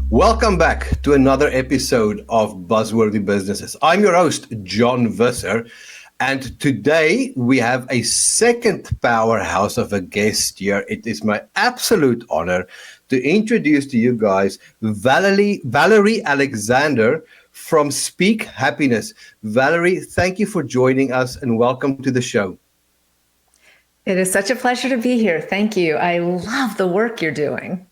Welcome back to another episode of Buzzworthy Businesses. I'm your host, John Visser, and today we have a second powerhouse of a guest here. It is my absolute honor to introduce to you guys Valerie Alexander from Speak Happiness. Valerie, thank you for joining us and welcome to the show. It is such a pleasure to be here. Thank you. I love the work you're doing.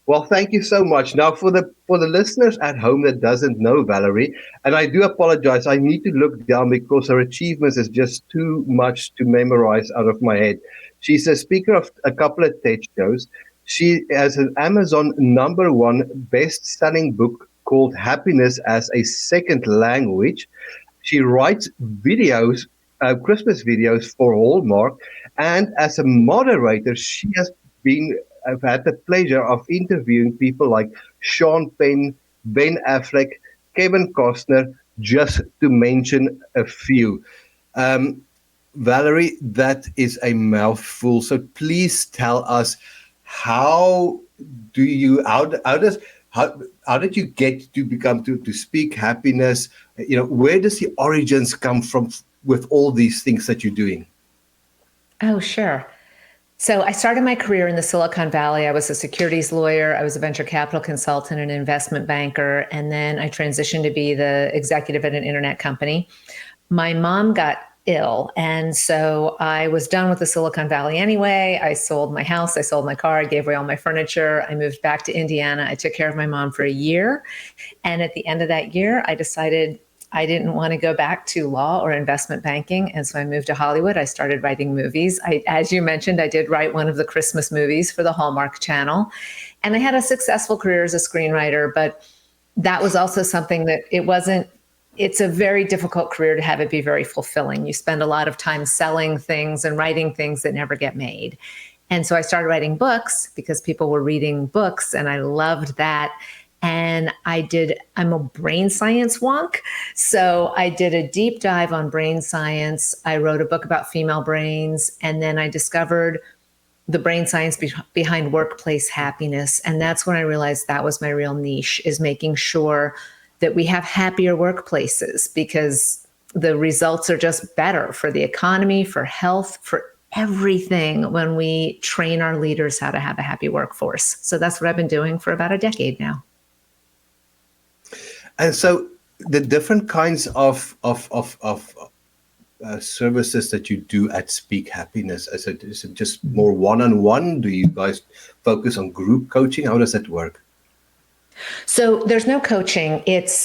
Well, thank you so much. Now, for the listeners at home that doesn't know Valerie, and I do apologize, I need to look down because her achievements is just too much to memorize out of my head. She's a speaker of a couple of TED shows. She has an Amazon #1 best-selling book called Happiness as a Second Language. She writes videos, Christmas videos for Hallmark, and as a moderator, I've had the pleasure of interviewing people like Sean Penn, Ben Affleck, Kevin Costner, just to mention a few. Valerie, that is a mouthful. So please tell us, how did you get to become to Speak Happiness? Where does the origins come from with all these things that you're doing? Oh, sure. So I started my career in the Silicon Valley. I was a securities lawyer. I was a venture capital consultant and an investment banker. And then I transitioned to be the executive at an internet company. My mom got ill. And so I was done with the Silicon Valley anyway. I sold my house. I sold my car. I gave away all my furniture. I moved back to Indiana. I took care of my mom for a year. And at the end of that year, I decided I didn't want to go back to law or investment banking. And so I moved to Hollywood. I started writing movies. As you mentioned, I did write one of the Christmas movies for the Hallmark Channel. And I had a successful career as a screenwriter, but that was also something that it's a very difficult career to have it be very fulfilling. You spend a lot of time selling things and writing things that never get made. And so I started writing books because people were reading books and I loved that. And I'm a brain science wonk. So I did a deep dive on brain science. I wrote a book about female brains. And then I discovered the brain science behind workplace happiness. And that's when I realized that was my real niche, is making sure that we have happier workplaces, because the results are just better for the economy, for health, for everything when we train our leaders how to have a happy workforce. So that's what I've been doing for about a decade now. And so the different kinds of services that you do at Speak Happiness, is it just more one-on-one? Do you guys focus on group coaching? How does that work? So there's no coaching.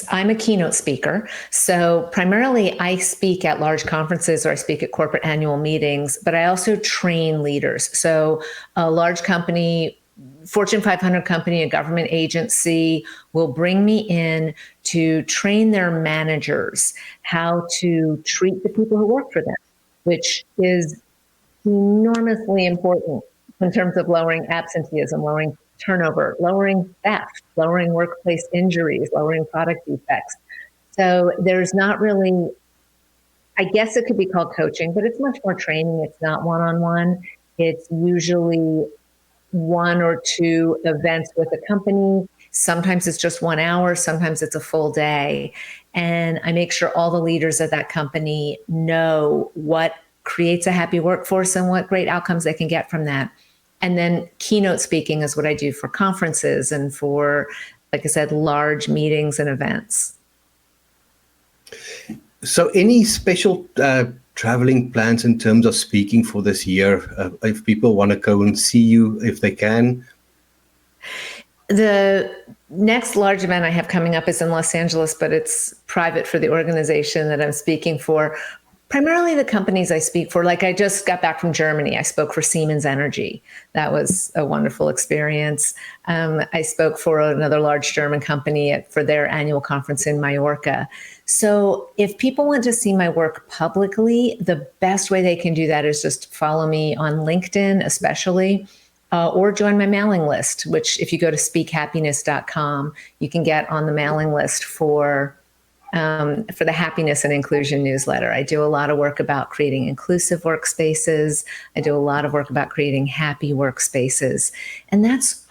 I'm a keynote speaker. So primarily I speak at large conferences or I speak at corporate annual meetings, but I also train leaders. So a large company, Fortune 500 company, a government agency will bring me in to train their managers how to treat the people who work for them, which is enormously important in terms of lowering absenteeism, lowering turnover, lowering theft, lowering workplace injuries, lowering product defects. So there's not really, I guess it could be called coaching, but it's much more training. It's not one-on-one. It's usually one or two events with a company. Sometimes it's just 1 hour. Sometimes it's a full day. And I make sure all the leaders at that company know what creates a happy workforce and what great outcomes they can get from that. And then keynote speaking is what I do for conferences and for, like I said, large meetings and events. So any special traveling plans in terms of speaking for this year, if people want to go and see you, if they can? The next large event I have coming up is in Los Angeles, but it's private for the organization that I'm speaking for. Primarily the companies I speak for, like I just got back from Germany. I spoke for Siemens Energy. That was a wonderful experience. I spoke for another large German company for their annual conference in Mallorca. So if people want to see my work publicly, the best way they can do that is just follow me on LinkedIn, especially, or join my mailing list, which if you go to speakhappiness.com, you can get on the mailing list for for the Happiness and Inclusion newsletter. I do a lot of work about creating inclusive workspaces. I do a lot of work about creating happy workspaces. And that's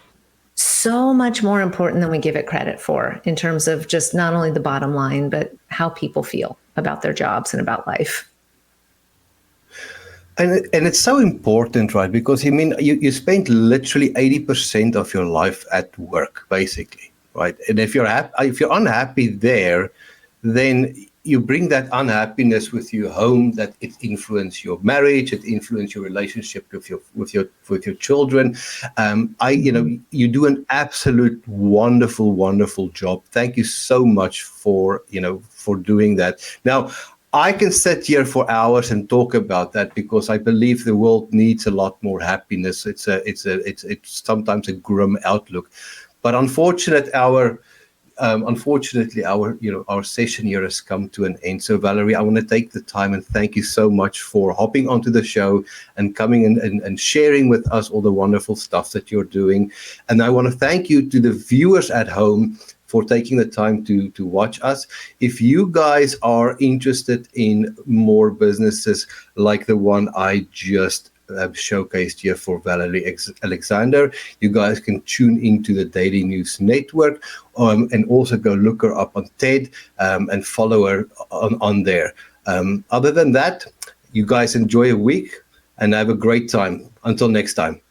so much more important than we give it credit for in terms of just not only the bottom line, but how people feel about their jobs and about life. And it's so important, right? Because I mean, you spend literally 80% of your life at work, basically, right? And if you're unhappy there, then you bring that unhappiness with you home. That it influences your marriage, it influences your relationship with your children. You do an absolute wonderful job. Thank you so much for doing that. Now, I can sit here for hours and talk about that because I believe the world needs a lot more happiness. It's sometimes a grim outlook, but unfortunately, our session here has come to an end. So, Valerie, I want to take the time and thank you so much for hopping onto the show and coming in and sharing with us all the wonderful stuff that you're doing. And I want to thank you to the viewers at home for taking the time to watch us. If you guys are interested in more businesses like the one I just showcased here for Valerie Alexander, you guys can tune into the Daily News Network, and also go look her up on TED, and follow her on there. Other than that, you guys enjoy a week and have a great time. Until next time.